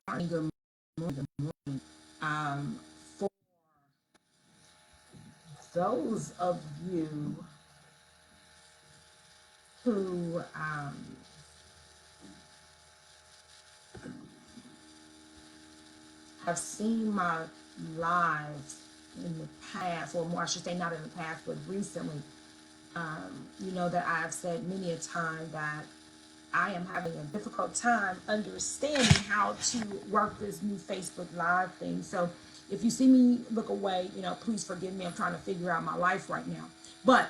Good morning, good morning. For those of you who have seen my lives in the past, or more, I should say, not in the past, but recently, you know that I have said many a time that I am having a difficult time understanding how to work this new Facebook Live thing. So if you see me look away, please forgive me. I'm trying to figure out my life right now. But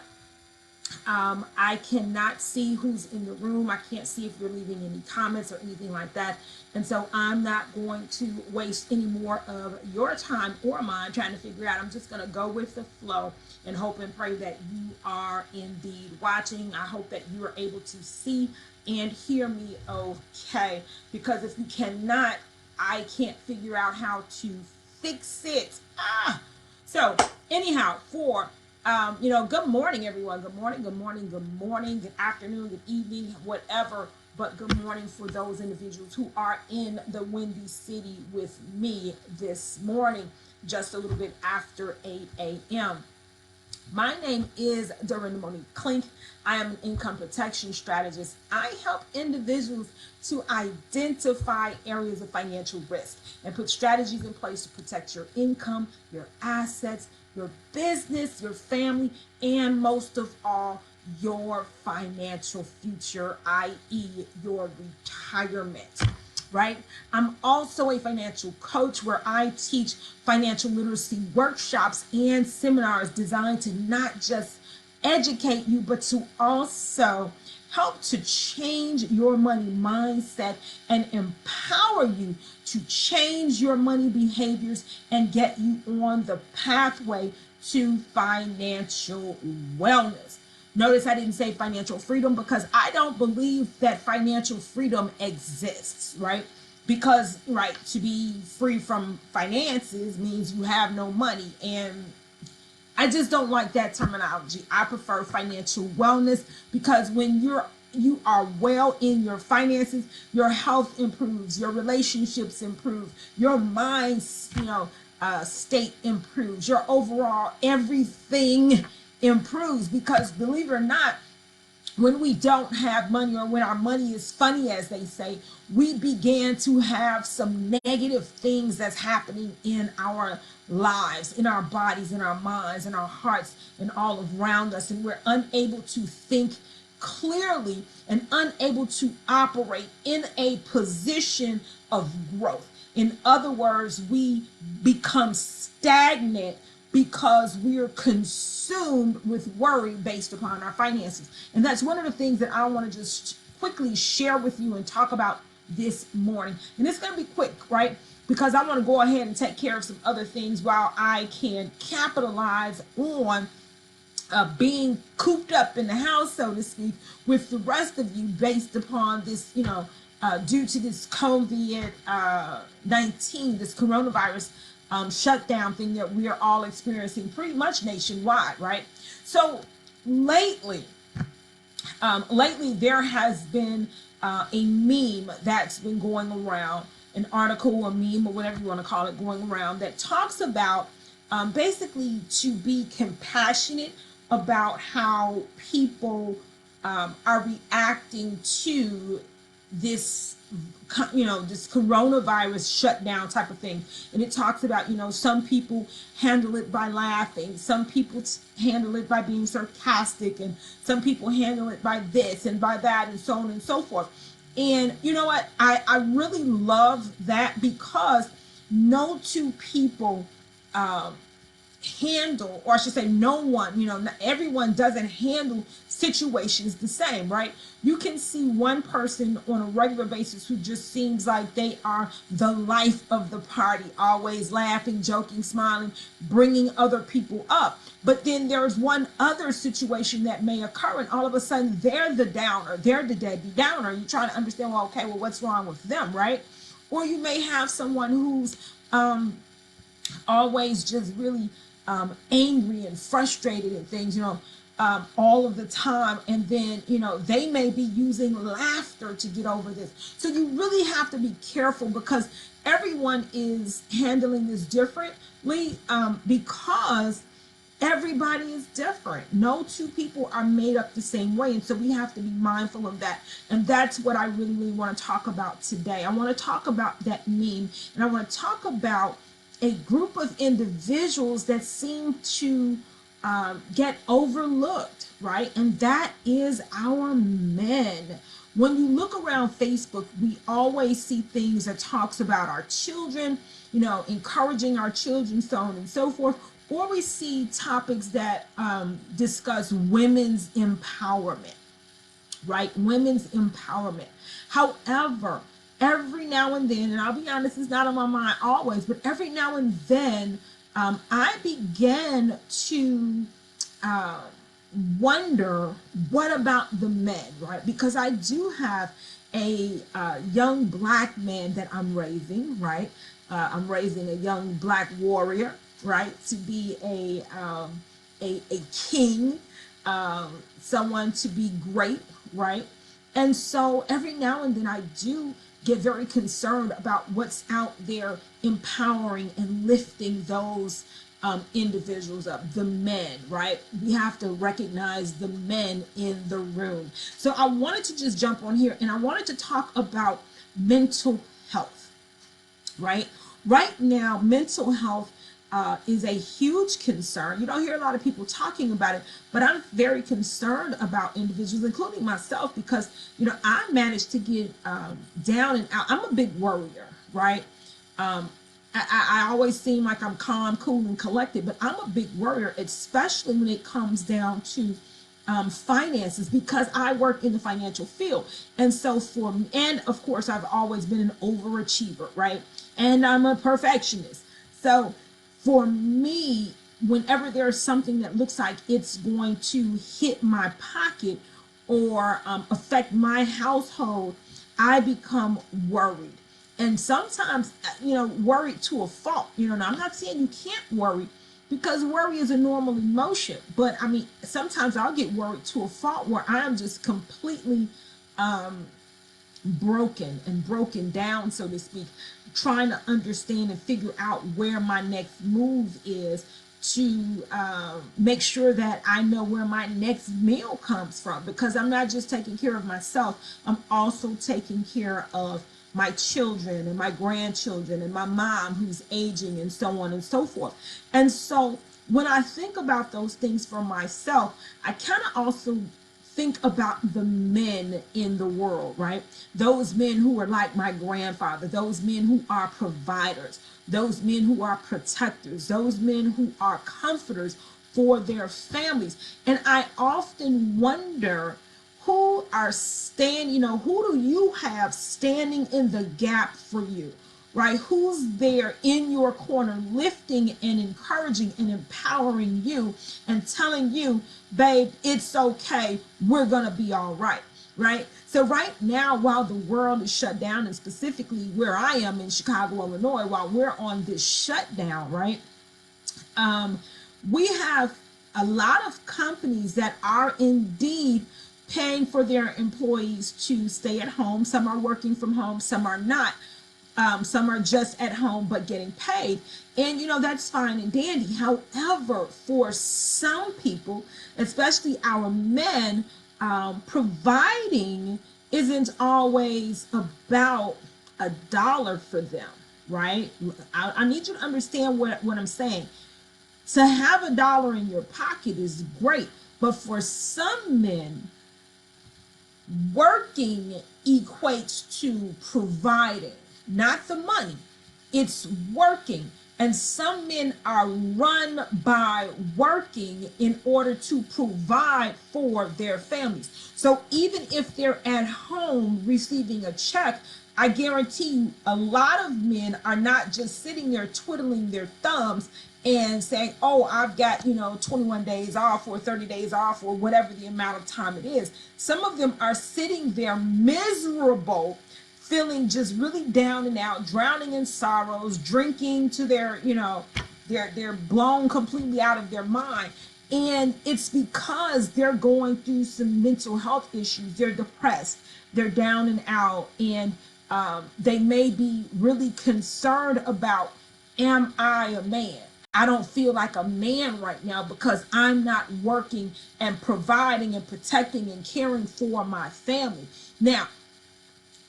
I cannot see who's in the room. I can't see if you're leaving any comments or anything like that. And so I'm not going to waste any more of your time or mine trying to figure out. I'm just going to go with the flow and hope and pray that you are indeed watching. I hope that you are able to see and hear me okay. Because if you cannot, I can't figure out how to fix it. So anyhow, good morning, everyone. Good morning, good morning, good morning, good afternoon, good evening, whatever. But good morning for those individuals who are in the Windy City with me this morning, just a little bit after 8 a.m. My name is Dorinda Monique Klink. I am an income protection strategist. I help individuals to identify areas of financial risk and put strategies in place to protect your income, your assets, your business, your family, and most of all, your financial future, i.e., your retirement. Right? I'm also a financial coach where I teach financial literacy workshops and seminars designed to not just educate you, but to also help to change your money mindset and empower you to change your money behaviors and get you on the pathway to financial wellness. Notice I didn't say financial freedom because I don't believe that financial freedom exists, right? Because, right, to be free from finances means you have no money. And I just don't like that terminology. I prefer financial wellness because when you are well in your finances, your health improves, your relationships improve, your mind's state improves, your overall everything improves. Because believe it or not, when we don't have money, or when our money is funny, as they say, we began to have some negative things that's happening in our lives, in our bodies, in our minds, in our hearts, and all around us. And we're unable to think clearly and unable to operate in a position of growth. In other words, we become stagnant because we're consumed with worry based upon our finances. And that's one of the things that I want to just quickly share with you and talk about this morning. And it's going to be quick, right? Because I want to go ahead and take care of some other things while I can capitalize on being cooped up in the house, so to speak, with the rest of you based upon this, due to this COVID-19, this coronavirus shutdown thing that we are all experiencing pretty much nationwide, right? So lately there has been a meme that's been going around, an article, a meme, or whatever you want to call it, going around that talks about basically to be compassionate about how people are reacting to this this coronavirus shutdown type of thing. And it talks about, some people handle it by laughing, some people handle it by being sarcastic, and some people handle it by this and by that, and so on and so forth. And you know what, I really love that, because no two people handle, or I should say no one, not everyone doesn't handle situations the same, right? You can see one person on a regular basis who just seems like they are the life of the party, always laughing, joking, smiling, bringing other people up. But then there's one other situation that may occur, and all of a sudden they're the downer, they're the deadbeat downer. You're trying to understand, well, okay, well, what's wrong with them, right? Or you may have someone who's always just really angry and frustrated at things. all of the time, and then they may be using laughter to get over this. So you really have to be careful, because everyone is handling this differently, because everybody is different. No two people are made up the same way, and so we have to be mindful of that. And that's what I really, really want to talk about today. I want to talk about that meme, and I want to talk about a group of individuals that seem to get overlooked, right? And that is our men. When you look around Facebook, we always see things that talks about our children, encouraging our children, so on and so forth. Or we see topics that discuss women's empowerment, right? Women's empowerment. However, every now and then, and I'll be honest, it's not on my mind always, but every now and then, I begin to wonder, what about the men, right? Because I do have a young Black man that I'm raising, right? I'm raising a young Black warrior, right, to be a king, someone to be great, right? And so every now and then I do get very concerned about what's out there empowering and lifting those individuals up, the men, right? We have to recognize the men in the room. So I wanted to just jump on here, and I wanted to talk about mental health, right? Right now, mental health is a huge concern. You don't hear a lot of people talking about it, but I'm very concerned about individuals, including myself, because I managed to get down and out. I'm a big worrier, right? I always seem like I'm calm, cool, and collected, but I'm a big worrier, especially when it comes down to finances, because I work in the financial field. And so and of course, I've always been an overachiever, right? And I'm a perfectionist. So for me, whenever there's something that looks like it's going to hit my pocket or affect my household, I become worried. And sometimes, worried to a fault. Now I'm not saying you can't worry, because worry is a normal emotion. But I mean, sometimes I'll get worried to a fault where I am just completely broken down, so to speak, trying to understand and figure out where my next move is to make sure that I know where my next meal comes from, because I'm not just taking care of myself, I'm also taking care of my children and my grandchildren and my mom who's aging, and so on and so forth. And so when I think about those things for myself, I kind of also think about the men in the world, right? Those men who are like my grandfather, those men who are providers, those men who are protectors, those men who are comforters for their families. And I often wonder, who do you have standing in the gap for you, right? Who's there in your corner, lifting and encouraging and empowering you and telling you, babe, it's okay, we're gonna be all right, right? So right now, while the world is shut down, and specifically where I am in Chicago, Illinois, while we're on this shutdown, right, we have a lot of companies that are indeed paying for their employees to stay at home. Some are working from home, some are not. Some are just at home but getting paid. And that's fine and dandy. However, for some people, especially our men, providing isn't always about a dollar for them, right? I need you to understand what I'm saying. To have a dollar in your pocket is great, but for some men, working equates to providing, not the money. It's working. And some men are run by working in order to provide for their families. So even if they're at home receiving a check, I guarantee you a lot of men are not just sitting there twiddling their thumbs and saying, oh, I've got 21 days off or 30 days off or whatever the amount of time it is. Some of them are sitting there miserable, feeling just really down and out, drowning in sorrows, drinking to their they're blown completely out of their mind. And it's because they're going through some mental health issues. They're depressed, they're down and out, and they may be really concerned about, am I a man? I don't feel like a man right now because I'm not working and providing and protecting and caring for my family. Now,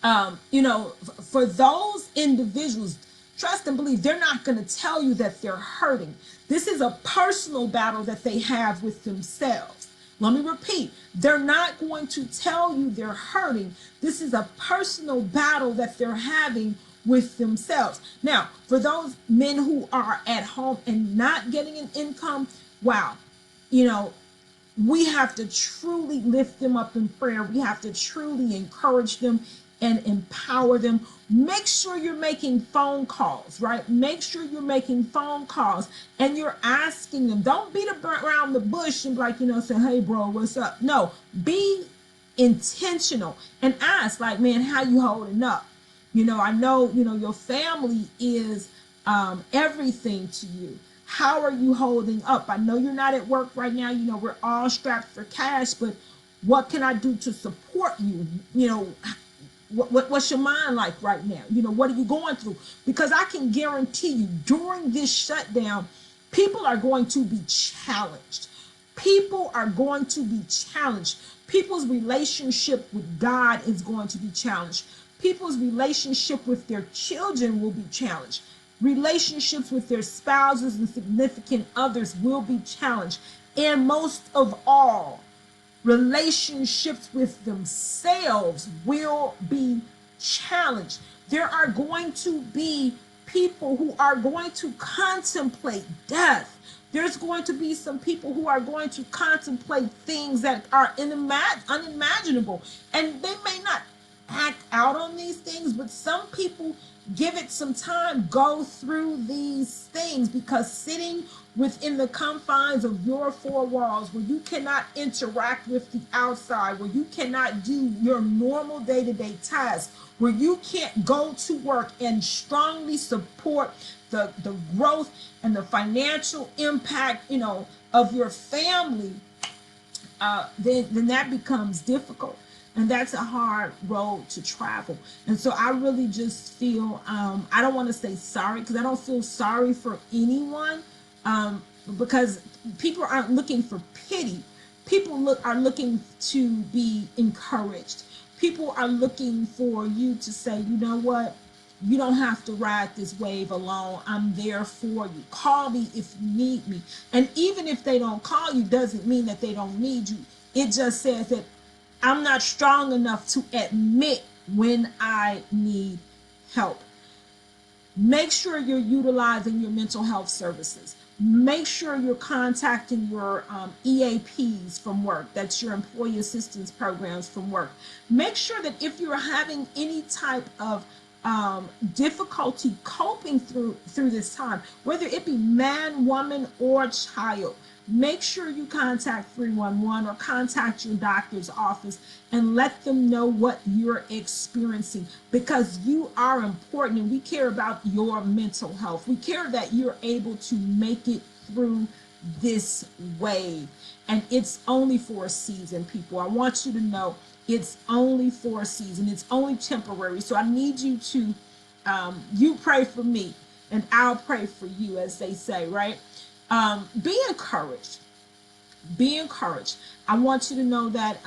for those individuals, trust and believe they're not going to tell you that they're hurting. This is a personal battle that they have with themselves. Let me repeat, they're not going to tell you they're hurting. This is a personal battle that they're having with themselves. Now, for those men who are at home and not getting an income, wow, you know, we have to truly lift them up in prayer. We have to truly encourage them and empower them. Make sure you're making phone calls, right? Make sure you're making phone calls and you're asking them. Don't beat around the bush and like, say, hey, bro, what's up? No, be intentional and ask, like, man, how you holding up? I know, your family is everything to you. How are you holding up? I know you're not at work right now. We're all strapped for cash, but what can I do to support you? What's your mind like right now? What are you going through? Because I can guarantee you during this shutdown, people are going to be challenged. People are going to be challenged. People's relationship with God is going to be challenged. People's relationship with their children will be challenged. Relationships with their spouses and significant others will be challenged. And most of all, relationships with themselves will be challenged. There are going to be people who are going to contemplate death. There's going to be some people who are going to contemplate things that are unimaginable. And they may not act out on these things, but some people give it some time, go through these things, because sitting within the confines of your four walls where you cannot interact with the outside, where you cannot do your normal day-to-day tasks, where you can't go to work and strongly support the growth and the financial impact, of your family, then that becomes difficult. And that's a hard road to travel. And so I really just feel, I don't want to say sorry, because I don't feel sorry for anyone, because people aren't looking for pity. People are looking to be encouraged. People are looking for you to say, you know what? You don't have to ride this wave alone. I'm there for you. Call me if you need me. And even if they don't call you, doesn't mean that they don't need you. It just says that I'm not strong enough to admit when I need help. Make sure you're utilizing your mental health services. Make sure you're contacting your EAPs from work. That's your employee assistance programs from work. Make sure that if you're having any type of difficulty coping through this time, whether it be man, woman, or child, make sure you contact 311 or contact your doctor's office and let them know what you're experiencing, because you are important and we care about your mental health. We care that you're able to make it through this wave. And it's only for a season, people. I want you to know it's only for a season. It's only temporary. So I need you to, you pray for me and I'll pray for you, as they say, right? Be encouraged. Be encouraged. I want you to know that,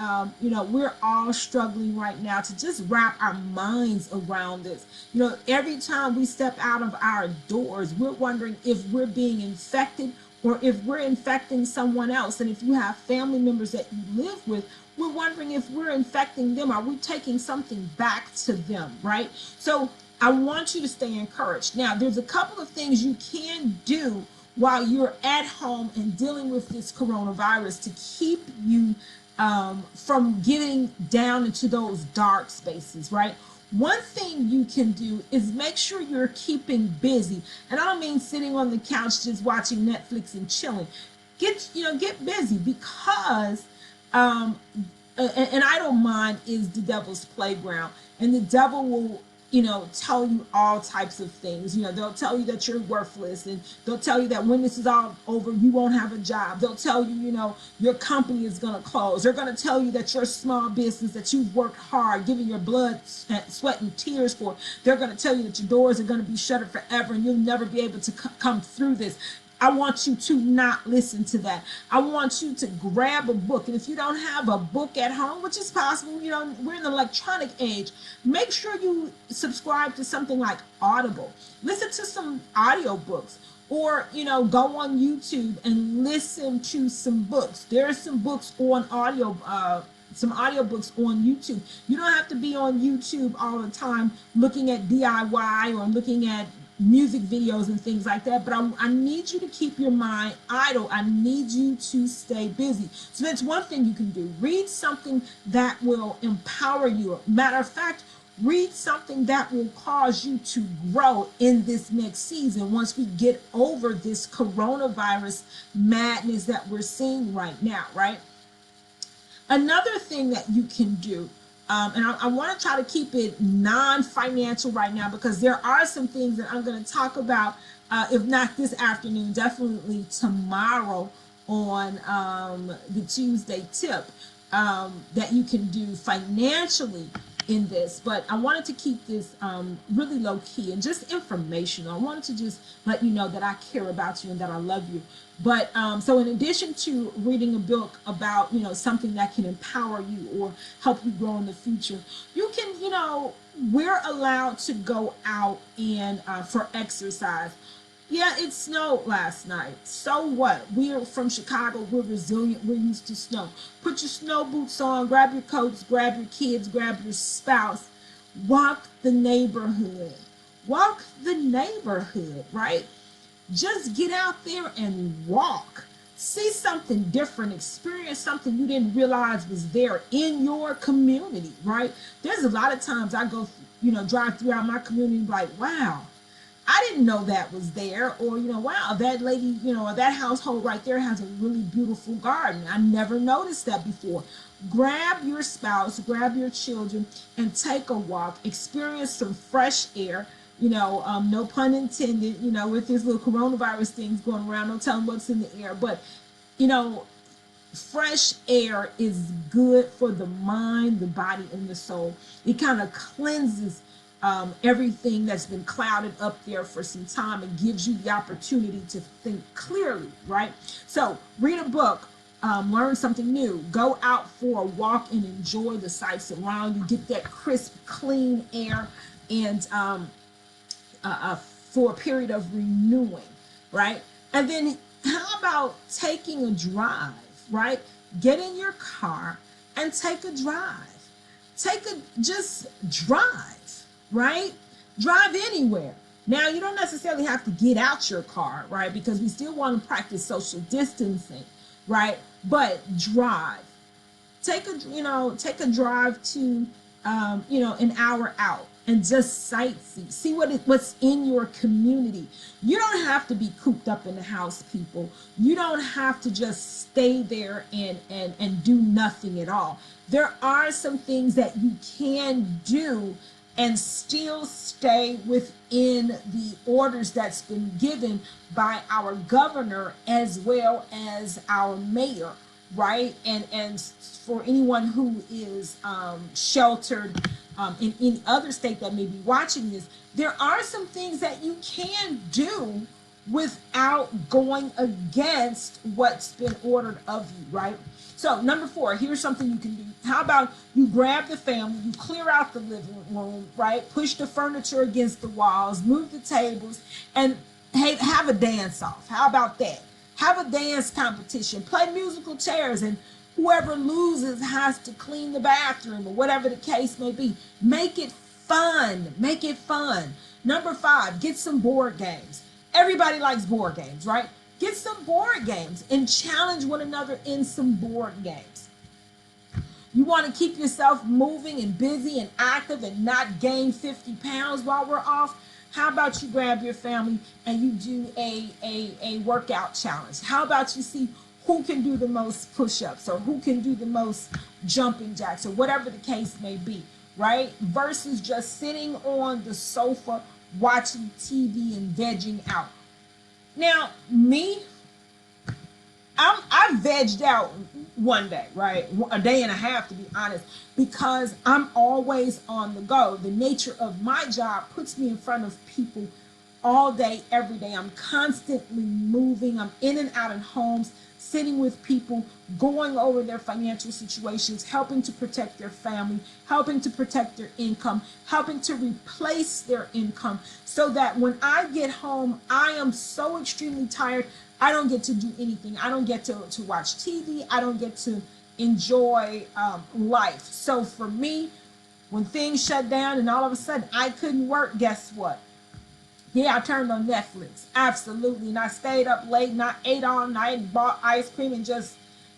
we're all struggling right now to just wrap our minds around this. Every time we step out of our doors, we're wondering if we're being infected or if we're infecting someone else. And if you have family members that you live with, we're wondering if we're infecting them. Are we taking something back to them, right? So I want you to stay encouraged. Now, there's a couple of things you can do while you're at home and dealing with this coronavirus to keep you from getting down into those dark spaces, right? One thing you can do is make sure you're keeping busy. And I don't mean sitting on the couch just watching Netflix and chilling. Get busy, because an idle mind is the devil's playground, and the devil will tell you all types of things. They'll tell you that you're worthless, and they'll tell you that when this is all over, you won't have a job. They'll tell you, your company is going to close. They're going to tell you that your small business that you've worked hard, giving your blood, sweat, and tears for, they're going to tell you that your doors are going to be shuttered forever and you'll never be able to come through this. I want you to not listen to that. I want you to grab a book. And if you don't have a book at home, which is possible, we're in the electronic age, make sure you subscribe to something like Audible. Listen to some audiobooks, or, go on YouTube and listen to some books. There are some books on some audiobooks on YouTube. You don't have to be on YouTube all the time looking at DIY or looking at music videos and things like that, but I need you to keep your mind idle. I need you to stay busy. So that's one thing you can do. Read something that will empower you. Matter of fact, read something that will cause you to grow in this next season once we get over this coronavirus madness that we're seeing right now, right? Another thing that you can do, and I want to try to keep it non-financial right now, because there are some things that I'm going to talk about, if not this afternoon, definitely tomorrow on the Tuesday tip, that you can do financially in this. But I wanted to keep this really low key and just informational. I wanted to just let you know that I care about you and that I love you. But so in addition to reading a book about, something that can empower you or help you grow in the future, you can, we're allowed to go out and for exercise. Yeah, it snowed last night. So what? We're from Chicago. We're resilient. We're used to snow. Put your snow boots on, grab your coats, grab your kids, grab your spouse. Walk the neighborhood. Walk the neighborhood, right? Just get out there and walk. See something different. Experience something you didn't realize was there in your community, right? There's a lot of times I go, drive throughout my community and be like, wow, I didn't know that was there. Or, wow, that lady, or that household right there has a really beautiful garden. I never noticed that before. Grab your spouse, grab your children, and take a walk. Experience some fresh air. No pun intended, with this little coronavirus things going around, no telling what's in the air. But, fresh air is good for the mind, the body, and the soul. It kind of cleanses everything that's been clouded up there for some time and gives you the opportunity to think clearly, right? So read a book, learn something new, go out for a walk and enjoy the sights around you, get that crisp, clean air, and for a period of renewing, right? And then how about taking a drive, right? Get in your car and take a drive. Just drive, right? Drive anywhere. Now, you don't necessarily have to get out your car, right? Because we still want to practice social distancing, right? But drive. Take a drive to, an hour out and just sightsee. See what's in your community. You don't have to be cooped up in the house, people. You don't have to just stay there and do nothing at all. There are some things that you can do and still stay within the orders that's been given by our governor as well as our mayor, right? And for anyone who is sheltered in any other state that may be watching this, there are some things that you can do without going against what's been ordered of you, right? So number 4, here's something you can do. How about you grab the family, you clear out the living room, right? Push the furniture against the walls, move the tables, and hey, have a dance off. How about that? Have a dance competition, play musical chairs, and whoever loses has to clean the bathroom or whatever the case may be. Make it fun. Make it fun. Number 5, get some board games. Everybody likes board games, right? Get some board games and challenge one another in some board games. You want to keep yourself moving and busy and active and not gain 50 pounds while we're off? How about you grab your family and you do a workout challenge? How about you see who can do the most push-ups or who can do the most jumping jacks or whatever the case may be? right? Versus just sitting on the sofa watching TV and vegging out. Now, me, I vegged out one day, right? A day and a half to be honest, because I'm always on the go. The nature of my job puts me in front of people all day, every day. I'm constantly moving. I'm in and out of homes, sitting with people, going over their financial situations, helping to protect their family, helping to protect their income, helping to replace their income so that when I get home, I am so extremely tired. I don't get to do anything. I don't get to watch TV. I don't get to enjoy life. So for me, when things shut down and all of a sudden I couldn't work, guess what? Yeah, I turned on Netflix. Absolutely. And I stayed up late and I ate all night and bought ice cream and just,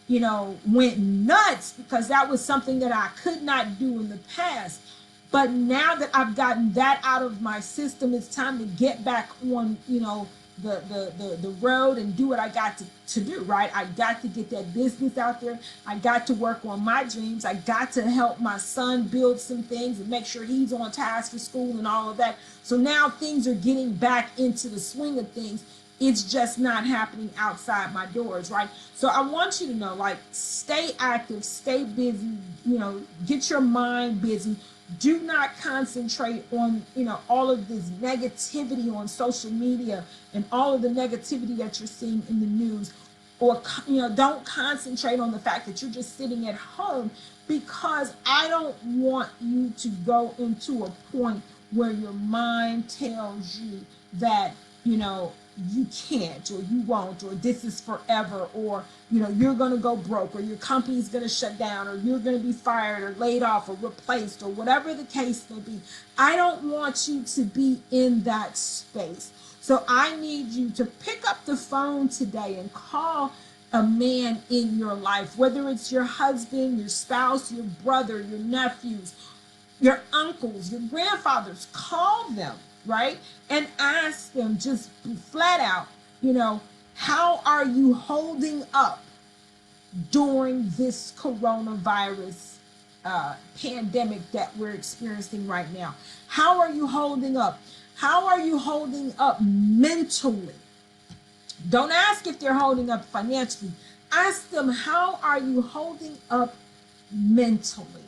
went nuts because that was something that I could not do in the past. But now that I've gotten that out of my system, it's time to get back on, the road and do what I got to do, right? I got to get that business out there. I got to work on my dreams. I got to help my son build some things and make sure he's on task for school and all of that. So now things are getting back into the swing of things. It's just not happening outside my doors, right? So I want you to know, like, stay active, stay busy, get your mind busy. Do not concentrate on, all of this negativity on social media and all of the negativity that you're seeing in the news. Or, don't concentrate on the fact that you're just sitting at home, because I don't want you to go into a point where your mind tells you that, you can't, or you won't, or this is forever, or you're going to go broke, or your company's going to shut down, or you're going to be fired or laid off or replaced, or whatever the case may be. I don't want you to be in that space. So I need you to pick up the phone today and call a man in your life, whether it's your husband, your spouse, your brother, your nephews, your uncles, your grandfathers. Call them, right? And ask them just flat out, how are you holding up during this coronavirus pandemic that we're experiencing right now? How are you holding up? How are you holding up mentally? Don't ask if they're holding up financially. Ask them, how are you holding up mentally?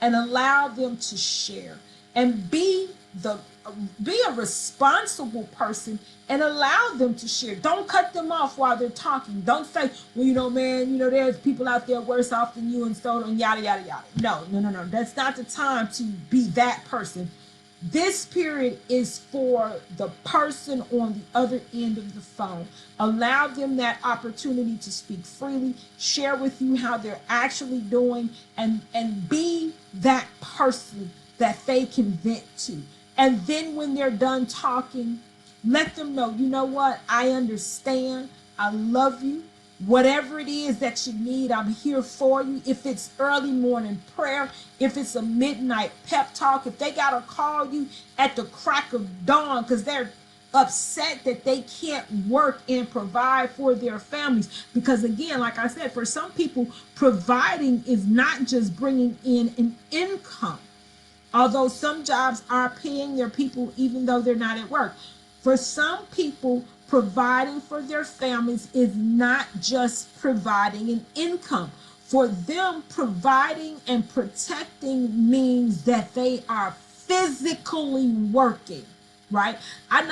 And allow them to share and be a responsible person and allow them to share. Don't cut them off while they're talking. Don't say, well, man, there's people out there worse off than you and so on, yada, yada, yada. No. That's not the time to be that person. This period is for the person on the other end of the phone. Allow them that opportunity to speak freely, share with you how they're actually doing, and be that person that they can vent to. And then when they're done talking, let them know, you know what? I understand. I love you. Whatever it is that you need, I'm here for you. If it's early morning prayer, if it's a midnight pep talk, if they got to call you at the crack of dawn because they're upset that they can't work and provide for their families. Because again, like I said, for some people, providing is not just bringing in an income. Although some jobs are paying their people even though they're not at work. For some people, providing for their families is not just providing an income. For them, providing and protecting means that they are physically working, right? I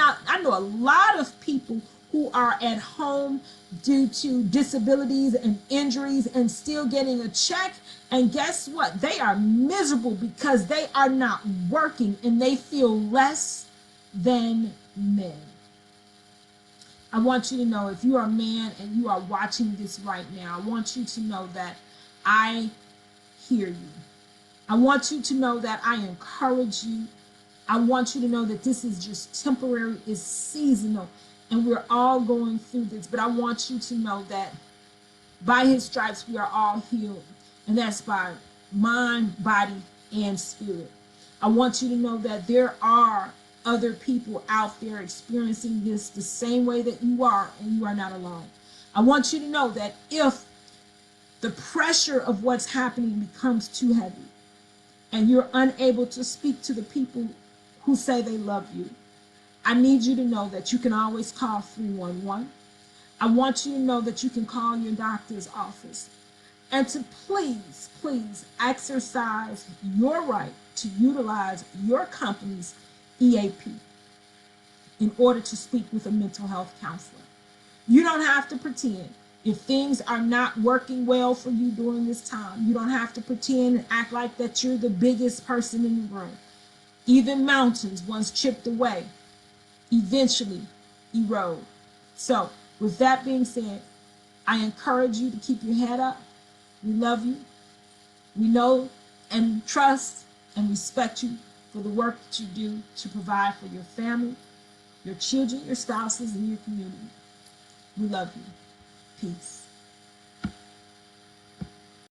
know a lot of people who are at home due to disabilities and injuries and still getting a check. And guess what? They are miserable because they are not working and they feel less than men. I want you to know, if you are a man and you are watching this right now, I want you to know that I hear you. I want you to know that I encourage you. I want you to know that this is just temporary, it's seasonal, and we're all going through this. But I want you to know that by his stripes we are all healed, and that's by mind, body, and spirit. I want you to know that there are other people out there experiencing this the same way that you are, and you are not alone. I want you to know that if the pressure of what's happening becomes too heavy, and you're unable to speak to the people who say they love you, I need you to know that you can always call 311. I want you to know that you can call your doctor's office and to please, please exercise your right to utilize your company's EAP in order to speak with a mental health counselor. You don't have to pretend. If things are not working well for you during this time, you don't have to pretend and act like that you're the biggest person in the room. Even mountains, once chipped away, eventually erode. So, with that being said, I encourage you to keep your head up. We love you. We know and trust and respect you for the work that you do to provide for your family, your children, your spouses, and your community. We love you. Peace.